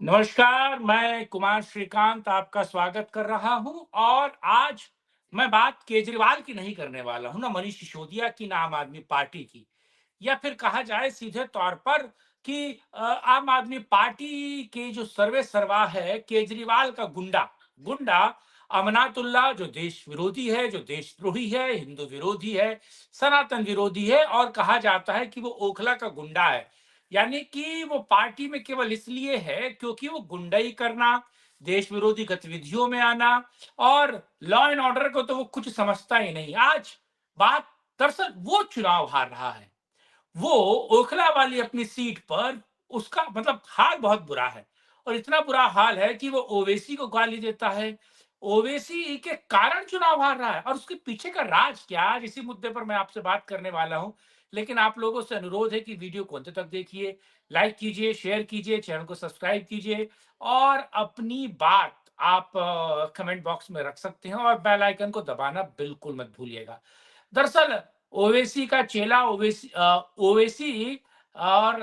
नमस्कार, मैं कुमार श्रीकांत आपका स्वागत कर रहा हूं और आज मैं बात केजरीवाल की नहीं करने वाला हूं, ना मनीष सिसोदिया की, ना आम आदमी पार्टी की, या फिर कहा जाए सीधे तौर पर कि आम आदमी पार्टी के जो सर्वे सर्वा है केजरीवाल का गुंडा गुंडा अमनातुल्लाह, जो देश विरोधी है, जो देशद्रोही है, हिंदू विरोधी है, सनातन विरोधी है और कहा जाता है कि वो ओखला का गुंडा है। यानी कि वो पार्टी में केवल इसलिए है क्योंकि वो गुंडाई करना, देश विरोधी गतिविधियों में आना और लॉ एंड ऑर्डर को तो वो कुछ समझता ही नहीं। आज बात दरअसल वो चुनाव हार रहा है, वो ओखला वाली अपनी सीट पर उसका मतलब हाल बहुत बुरा है और इतना बुरा हाल है कि वो ओवैसी को गाली देता है। ओवैसी के कारण चुनाव हार रहा है और उसके पीछे का राज क्या, आज इसी मुद्दे पर मैं आपसे बात करने वाला हूं। लेकिन आप लोगों से अनुरोध है कि वीडियो को अंत तक देखिए, लाइक कीजिए, शेयर कीजिए, चैनल को सब्सक्राइब कीजिए और अपनी बात आप कमेंट बॉक्स में रख सकते हैं और बेल आइकन को दबाना बिल्कुल मत भूलिएगा। दरअसल ओवैसी का चेला ओवैसी और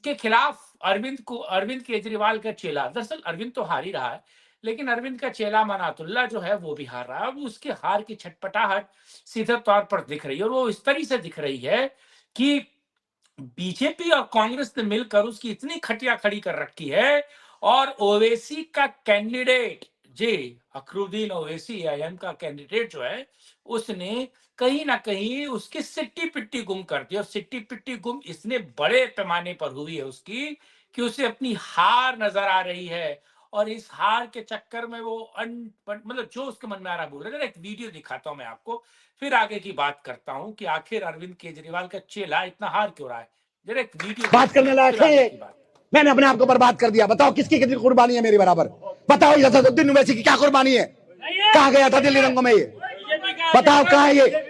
के खिलाफ अरविंद केजरीवाल का चेला, दरअसल अरविंद तो हार ही रहा है, लेकिन अरविंद का चेला मनातुल्ला जो है वो भी हार रहा है। अब उसके हार की छटपटाहट सीधे तौर पर दिख रही है और वो इस तरह से दिख रही है कि बीजेपी और कांग्रेस ने मिलकर उसकी इतनी खटिया खड़ी कर रखी है और ओवैसी का कैंडिडेट जे अकरुद्दीन ओवैसी आईएम का कैंडिडेट जो है उसने कहीं ना कहीं उसकी सिट्टी पिट्टी गुम कर दी और सिट्टी पिट्टी गुम इतने बड़े पैमाने पर हुई है उसकी कि उसे अपनी हार नजर आ रही है और इस हार के चक्कर में वो मतलब जो उसके मन में आ रहा बोल रहा है। एक वीडियो दिखाता हूं मैं आपको, फिर आगे की बात करता हूं कि आखिर अरविंद केजरीवाल का चेला इतना हार क्यों रहा है। जरा एक वीडियो बात देखिए, करने लायक फिर है आगे ये। की बात। मैंने अपने आप को बर्बाद कर दिया। बताओ किसकी कितनी कुर्बानी है मेरी बराबर। बताओ ये असदुद्दीन ओवैसी की क्या कुर्बानी है। कहाँ गया था दिल्ली रंगों में ये। बताओ कहाँ है ये।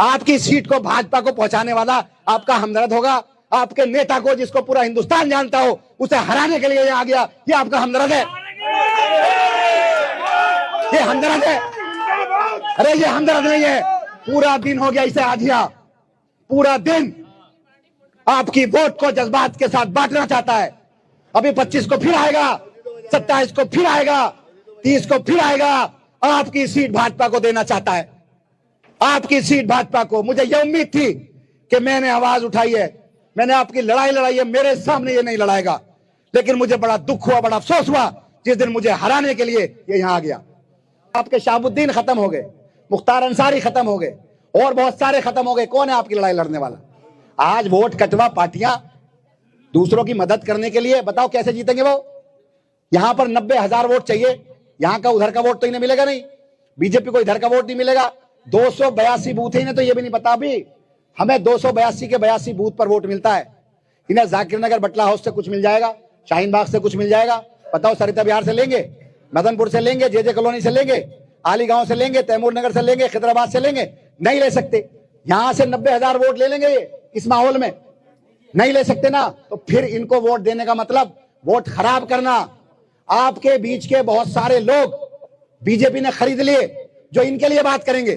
आपकी सीट को भाजपा को पहुंचाने वाला आपका हमदर्द होगा। आपके नेता को जिसको पूरा हिंदुस्तान जानता हो उसे हराने के लिए आ गया, ये आपका हमदर्द है। ये हमदर्द है। अरे ये हमदर्द नहीं है। पूरा दिन हो गया इसे आधिया, पूरा दिन आपकी वोट को जज्बात के साथ बांटना चाहता है। अभी 25 को फिर आएगा, 27 को फिर आएगा, 30 को फिर आएगा। आपकी सीट भाजपा को देना चाहता है, आपकी सीट भाजपा को। मुझे यह उम्मीद थी कि मैंने आवाज उठाई है, मैंने आपकी लड़ाई लड़ाई है, मेरे सामने ये नहीं लड़ाएगा। लेकिन मुझे बड़ा दुख हुआ, बड़ा अफसोस हुआ जिस दिन मुझे हराने के लिए ये यहां आ गया। आपके शाहबुद्दीन खत्म हो गए, मुख्तार अंसारी खत्म हो गए और बहुत सारे खत्म हो गए। कौन है आपकी लड़ाई लड़ने वाला। आज वोट कटवा पार्टियां दूसरों की मदद करने के लिए, बताओ कैसे जीतेंगे वो। यहां पर 90,000 वोट चाहिए, यहां का उधर का वोट तो इन्हें मिलेगा नहीं। बीजेपी को इधर का वोट नहीं मिलेगा। 282 बूथ है, इन्हें तो ये भी नहीं पता अभी हमें 282 के 82 बूथ पर वोट मिलता है। इन्हें जाकिर नगर बटला हाउस से कुछ मिल जाएगा, शाहीन बाग से कुछ मिल जाएगा। बताओ सरिता बिहार से लेंगे, मदनपुर से लेंगे, जे कॉलोनी से लेंगे, आली गांव से लेंगे, तैमूर नगर से लेंगे, खिदराबाद से लेंगे, नहीं ले सकते। यहां से 90,000 वोट ले लेंगे ये इस माहौल में, नहीं ले सकते ना। तो फिर इनको वोट देने का मतलब वोट खराब करना। आपके बीच के बहुत सारे लोग बीजेपी ने खरीद लिए जो इनके लिए बात करेंगे।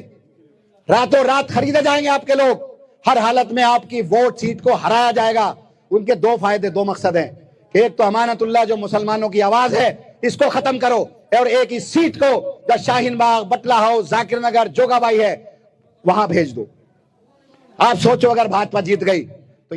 रातों रात खरीदे जाएंगे आपके लोग। हर हालत में आपकी वोट सीट को हराया जाएगा। उनके दो फायदे, दो मकसद हैं। एक तो अमानतुल्लाह जो मुसलमानों की आवाज है इसको खत्म करो, और एक इस सीट को जो शाहीन बाग, बटला हाउस, जाकिर नगर, जोगाबाई है वहां भेज दो। आप सोचो अगर भाजपा जीत गई तो।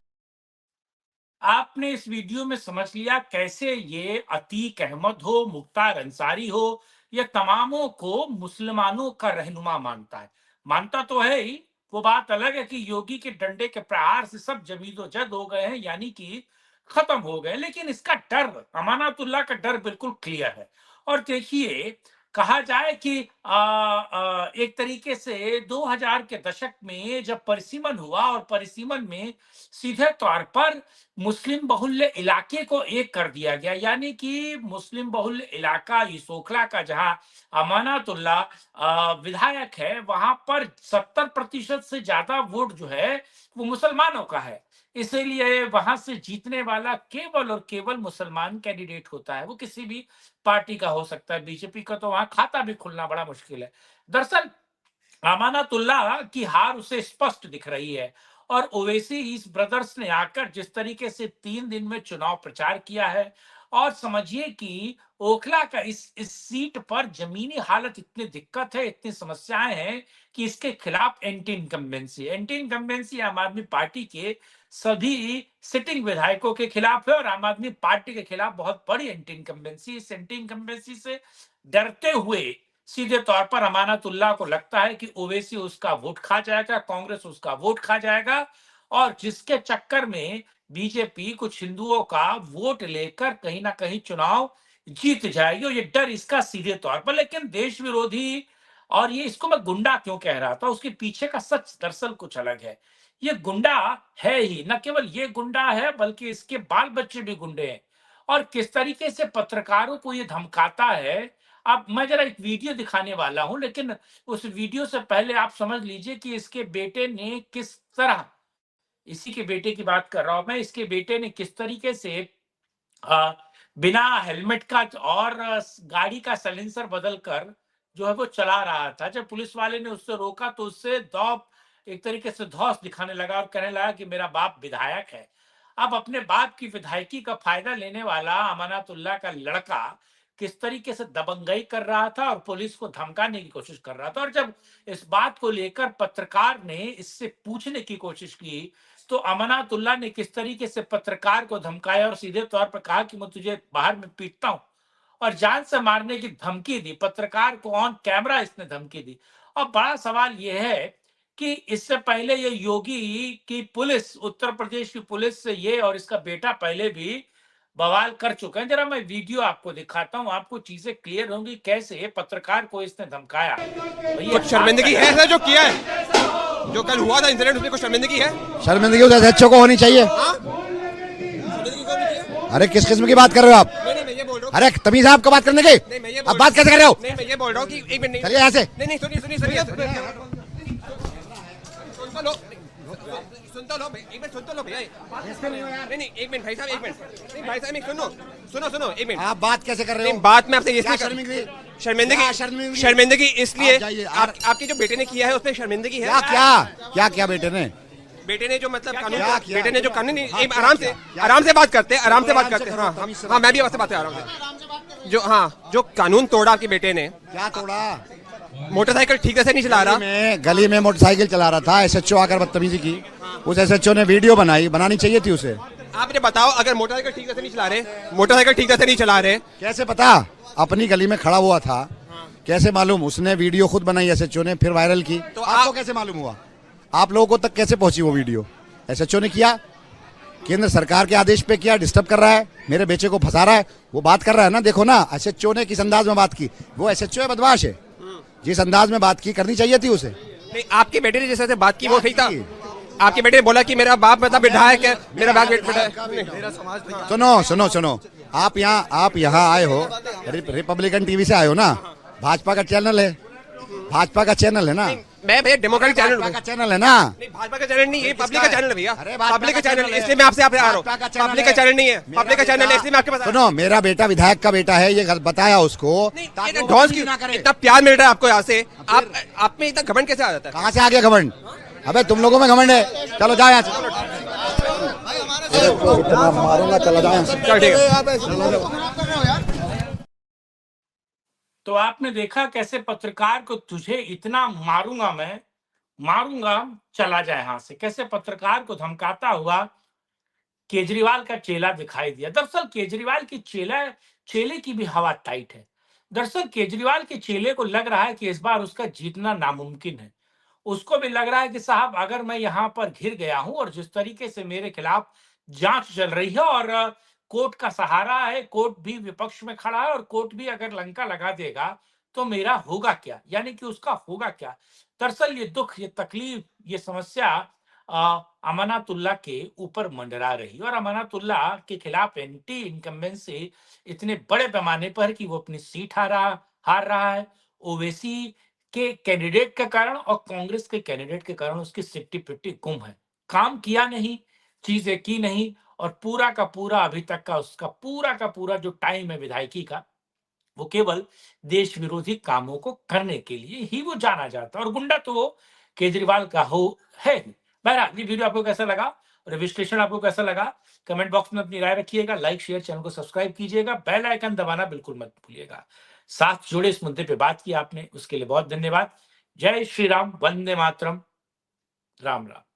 आपने इस वीडियो में समझ लिया कैसे ये अतीक अहमद हो, मुख्तार अंसारी हो, या तमामों को मुसलमानों का रहनुमा मानता है। मानता तो है ही, वो बात अलग है कि योगी के डंडे के प्रहार से सब जमीदोजहद हो गए हैं, यानी कि खत्म हो गए। लेकिन इसका डर, अमानतुल्लाह का डर बिल्कुल क्लियर है। और देखिए, कहा जाए कि एक तरीके से 2000 के दशक में जब परिसीमन हुआ और परिसीमन में सीधे तौर पर मुस्लिम बहुल्य इलाके को एक कर दिया गया, यानी कि मुस्लिम बहुल्य इलाका इसोखला का जहां अमानतुल्लाह विधायक है, वहां पर 70% से ज्यादा वोट जो है वो मुसलमानों का है। इसीलिए वहां से जीतने वाला केवल और केवल मुसलमान कैंडिडेट होता है, वो किसी भी पार्टी का हो सकता है। बीजेपी का तो वहां खाता भी खुलना बड़ा मुश्किल है। दरअसल अमानतुल्लाह की हार उसे स्पष्ट दिख रही है और ओवैसी इस ब्रदर्स ने आकर जिस तरीके से 3 दिन में चुनाव प्रचार किया है और समझिए कि ओखला का इस सीट पर जमीनी हालत इतनी दिक्कत है, इतनी समस्याएं हैं कि इसके खिलाफ एंटी इनकम्बेंसी आम आदमी पार्टी के सभी सिटिंग विधायकों के खिलाफ है और आम आदमी पार्टी के खिलाफ बहुत बड़ी एंटी इनकम्बेंसी। इस एंटी इनकम्बेंसी से डरते हुए सीधे तौर पर अमानतुल्लाह को लगता है कि ओवैसी उसका वोट खा जाएगा, कांग्रेस उसका वोट खा जाएगा और जिसके चक्कर में बीजेपी कुछ हिंदुओं का वोट लेकर कहीं ना कहीं चुनाव जीत जाएगी और ये डर इसका सीधे तौर पर। लेकिन देश विरोधी और ये इसको मैं गुंडा क्यों कह रहा था, उसके पीछे का सच दरअसल कुछ अलग है। ये गुंडा है ही, न केवल ये गुंडा है बल्कि इसके बाल बच्चे भी गुंडे हैं और किस तरीके से पत्रकारों को ये धमकाता है। अब मैं जरा एक वीडियो दिखाने वाला हूं, लेकिन उस वीडियो से पहले आप समझ लीजिए कि इसके बेटे ने किस तरह, इसी के बेटे की बात कर रहा हूं मैं, इसके बेटे ने किस तरीके से अ, बिना हेलमेट का और गाड़ी का साइलेंसर बदलकर जो है वो चला रहा था। जब पुलिस वाले ने उससे रोका तो उससे एक तरीके से धौंस दिखाने लगा और कहने लगा कि मेरा बाप विधायक है। अब अपने बाप की विधायकी का फायदा लेने वाला अमानतुल्लाह का लड़का किस तरीके से दबंगई कर रहा था और पुलिस को धमकाने की कोशिश कर रहा था। और जब इस बात को लेकर पत्रकार ने इससे पूछने की कोशिश की तो अमानतुल्लाह ने किस तरीके से पत्रकार को धमकाया और सीधे तौर पर कहा कि मैं तुझे बाहर में पीटता हूं और जान से मारने की धमकी दी। पत्रकार को ऑन कैमरा इसने धमकी दी। और बड़ा सवाल यह है कि इससे पहले ये योगी की पुलिस, उत्तर प्रदेश की पुलिस से ये और इसका बेटा पहले भी बवाल कर चुके हैं। जरा मैं वीडियो आपको दिखाता हूं, आपको चीजें क्लियर होंगी कैसे पत्रकार को इसने धमकाया। कुछ शर्मिंदगी है सर जो किया है, जो कल हुआ था इंसिडेंट, उसमें कुछ शर्मिंदगी है? शर्मिंदगी उस एसएचओ को होनी चाहिए। अरे किस किस्म की बात कर रहे हो आप? नहीं मैं ये बोल रहा हूँ। अरे तमीज है आपको बात करने की? नहीं मैं ये आप बात कैसे कर रहे हो? नहीं मैं ये बोल रहा हूँ कि एक मिनट, चलिए यहाँ से। नहीं सुनिए सुन तो लो एक मिनट, सुन तो लो भैया। नहीं एक मिनट भाई साहब, एक मिनट। नहीं भाई साहब एक सुनो एक मिनट। आप बात कैसे कर रहे हो? बात में आपसे इसलिए शर्मिंदगी इसलिए आपके जो बेटे ने किया है उसमें शर्मिंदगी है। क्या बेटे ने जो मतलब कानून, बेटे ने जो कानून, आराम से बात करते हैं। हाँ मैं भी आपसे बात कर रहा हूँ। जो कानून तोड़ा आपके बेटे ने। क्या तोड़ा? मोटरसाइकिल ठीक से नहीं चला रहा, गली में मोटरसाइकिल चला रहा था, एसएचओ आकर बदतमीजी की। उस एसएचओ ने वीडियो बनानी चाहिए थी उसे। आप मुझे बताओ, अगर मोटरसाइकिल ठीक से नहीं चला रहे, कैसे पता? अपनी गली में खड़ा हुआ था, कैसे मालूम? उसने वीडियो खुद बनाई एसएचओ ने, फिर वायरल की। तो आपको कैसे मालूम हुआ? आप लोगों को तक कैसे पहुंची वो वीडियो? एसएचओ ने किया, केंद्र सरकार के आदेश पे किया। डिस्टर्ब कर रहा है, मेरे बेचे को फंसा रहा है, वो बात कर रहा है ना। देखो ना एसएचओ ने किस अंदाज में बात की। वो एसएचओ है, बदमाश है। जिस अंदाज में बात की करनी चाहिए थी उसे। नहीं आपके बेटे ने जिस तरह से बात की वो सही था। आपके बेटे ने बोला कि मेरा बाप मतलब विधायक है, मेरा बाप सुनो, आप यहाँ आए हो, रिपब्लिकन टीवी से आए हो ना? भाजपा का चैनल है ना? मैं भैया डेमोक्रेटिक चैनल है ना? नहीं भाजपा का चैनल नहीं, ये पब्लिक का चैनल है भैया। पब्लिक का चैनल, इसलिए मैं आपसे आ रहा हूँ। पब्लिक का चैनल नहीं है, पब्लिक का चैनल है, इसलिए मैं आपके पास। सुनो, मेरा बेटा विधायक का बेटा है, ये बताया उसको। इतना प्यार मिल रहा है आपको यहाँ से, आप में इतना घमंड कैसे आ जाता है? कहाँ से आ गया घमंड? अबे तुम लोगों में घमंड है। चलो जाओ यहाँ से। मारूंगा, चलो जाओ यहाँ से। तो आपने देखा कैसे पत्रकार को, तुझे इतना मारूंगा चला जाए यहां से, कैसे पत्रकार को धमकाता हुआ केजरीवाल का चेला दिखाई दिया। दरअसल केजरीवाल की चेले की भी हवा टाइट है। दरअसल केजरीवाल के चेले को लग रहा है कि इस बार उसका जीतना नामुमकिन है। उसको भी लग रहा है कि साहब अगर मैं यहाँ पर घिर गया हूं और जिस तरीके से मेरे खिलाफ जांच चल रही है और कोर्ट का सहारा है, कोर्ट भी विपक्ष में खड़ा है और कोर्ट भी अगर लंका लगा देगा तो मेरा होगा क्या, यानी कि उसका होगा क्या। दरअसल ये दुख, ये तकलीफ, ये समस्या अमानतुल्लाह के ऊपर मंडरा रही और अमानतुल्लाह के खिलाफ एंटी इनकम्बेंसी इतने बड़े पैमाने पर कि वो अपनी सीट हार रहा है। ओवैसी के कैंडिडेट के कारण और कांग्रेस के कैंडिडेट के कारण उसकी सिट्टी पिट्टी गुम है। काम किया नहीं, चीजें की नहीं और पूरा का पूरा अभी तक का उसका पूरा का पूरा जो टाइम है विधायकी का, वो केवल देश विरोधी कामों को करने के लिए ही वो जाना जाता है। और गुंडा तो वो केजरीवाल का है ही। बहरहाल ये वीडियो आपको कैसा लगा और विश्लेषण आपको कैसा लगा कमेंट बॉक्स में अपनी राय रखिएगा। लाइक शेयर, चैनल को सब्सक्राइब कीजिएगा, बेल आइकन दबाना बिल्कुल मत भूलिएगा। साथ जुड़े इस मुद्दे पे बात की आपने, उसके लिए बहुत धन्यवाद। जय श्री राम, वंदे मातरम, राम राम।